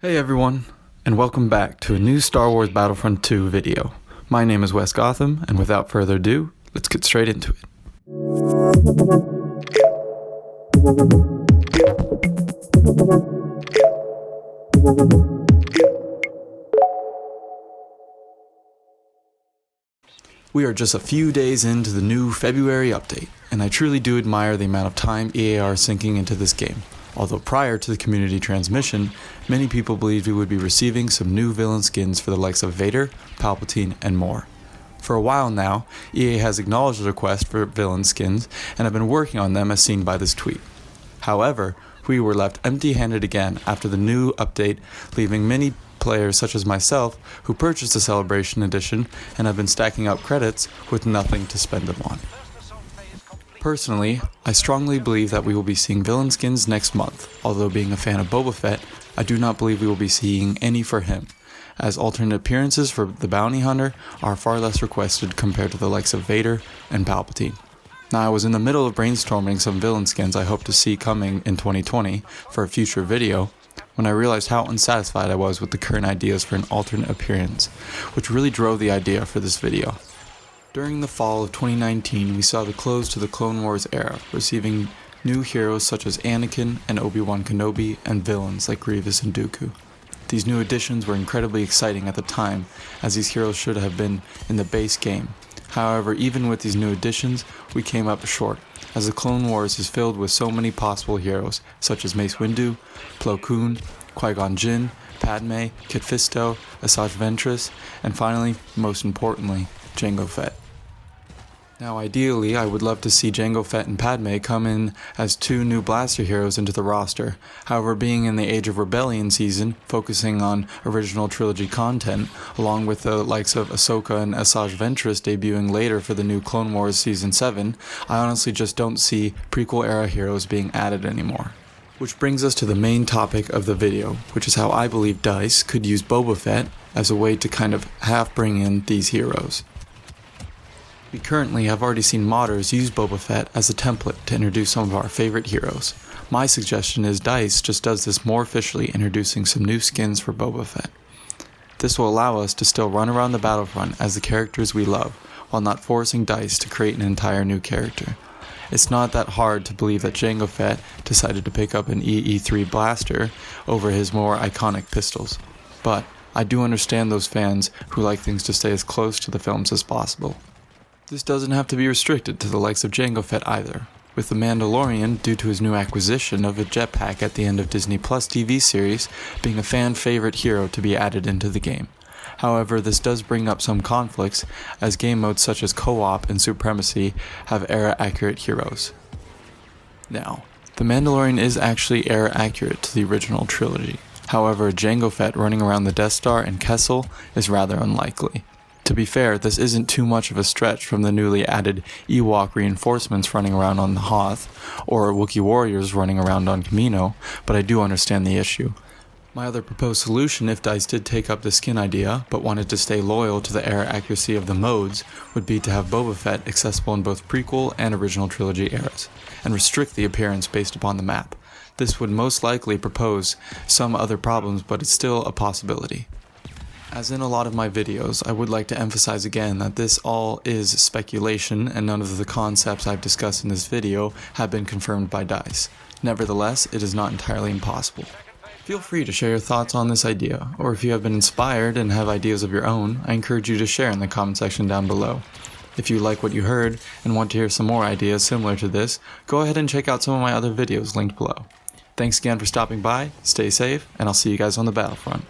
Hey everyone, and welcome back to a new Star Wars Battlefront 2 video. My name is Wes Gotham, and without further ado, let's get straight into it. We are just a few days into the new February update, and I truly do admire the amount of time EA are sinking into this game. Although prior to the community transmission, many people believed we would be receiving some new villain skins for the likes of Vader, Palpatine, and more. For a while now, EA has acknowledged the request for villain skins and have been working on them as seen by this tweet. However, we were left empty-handed again after the new update, leaving many players such as myself who purchased the Celebration Edition and have been stacking up credits with nothing to spend them on. Personally, I strongly believe that we will be seeing villain skins next month, although being a fan of Boba Fett, I do not believe we will be seeing any for him, as alternate appearances for the Bounty Hunter are far less requested compared to the likes of Vader and Palpatine. Now, I was in the middle of brainstorming some villain skins I hope to see coming in 2020 for a future video, when I realized how unsatisfied I was with the current ideas for an alternate appearance, which really drove the idea for this video. During the fall of 2019, we saw the close to the Clone Wars era, receiving new heroes such as Anakin and Obi-Wan Kenobi, and villains like Grievous and Dooku. These new additions were incredibly exciting at the time, as these heroes should have been in the base game. However, even with these new additions, we came up short, as the Clone Wars is filled with so many possible heroes, such as Mace Windu, Plo Koon, Qui-Gon Jinn, Padme, Kit Fisto, Asajj Ventress, and finally, most importantly, Jango Fett. Now ideally, I would love to see Jango Fett and Padme come in as two new blaster heroes into the roster. However, being in the Age of Rebellion season, focusing on original trilogy content, along with the likes of Ahsoka and Asajj Ventress debuting later for the new Clone Wars Season 7, I honestly just don't see prequel-era heroes being added anymore. Which brings us to the main topic of the video, which is how I believe DICE could use Boba Fett as a way to kind of half bring in these heroes. We currently have already seen modders use Boba Fett as a template to introduce some of our favorite heroes. My suggestion is DICE just does this more officially, introducing some new skins for Boba Fett. This will allow us to still run around the battlefront as the characters we love, while not forcing DICE to create an entire new character. It's not that hard to believe that Jango Fett decided to pick up an EE3 blaster over his more iconic pistols, but I do understand those fans who like things to stay as close to the films as possible. This doesn't have to be restricted to the likes of Jango Fett either, with the Mandalorian, due to his new acquisition of a jetpack at the end of Disney Plus TV series, being a fan favorite hero to be added into the game. However, this does bring up some conflicts, as game modes such as co-op and supremacy have era-accurate heroes. Now, the Mandalorian is actually era-accurate to the original trilogy. However, Jango Fett running around the Death Star and Kessel is rather unlikely. To be fair, this isn't too much of a stretch from the newly added Ewok reinforcements running around on the Hoth, or Wookiee warriors running around on Kamino, but I do understand the issue. My other proposed solution, if DICE did take up the skin idea, but wanted to stay loyal to the era accuracy of the modes, would be to have Boba Fett accessible in both prequel and original trilogy eras, and restrict the appearance based upon the map. This would most likely propose some other problems, but it's still a possibility. As in a lot of my videos, I would like to emphasize again that this all is speculation and none of the concepts I've discussed in this video have been confirmed by DICE. Nevertheless, it is not entirely impossible. Feel free to share your thoughts on this idea, or if you have been inspired and have ideas of your own, I encourage you to share in the comment section down below. If you like what you heard and want to hear some more ideas similar to this, go ahead and check out some of my other videos linked below. Thanks again for stopping by, stay safe, and I'll see you guys on the battlefront.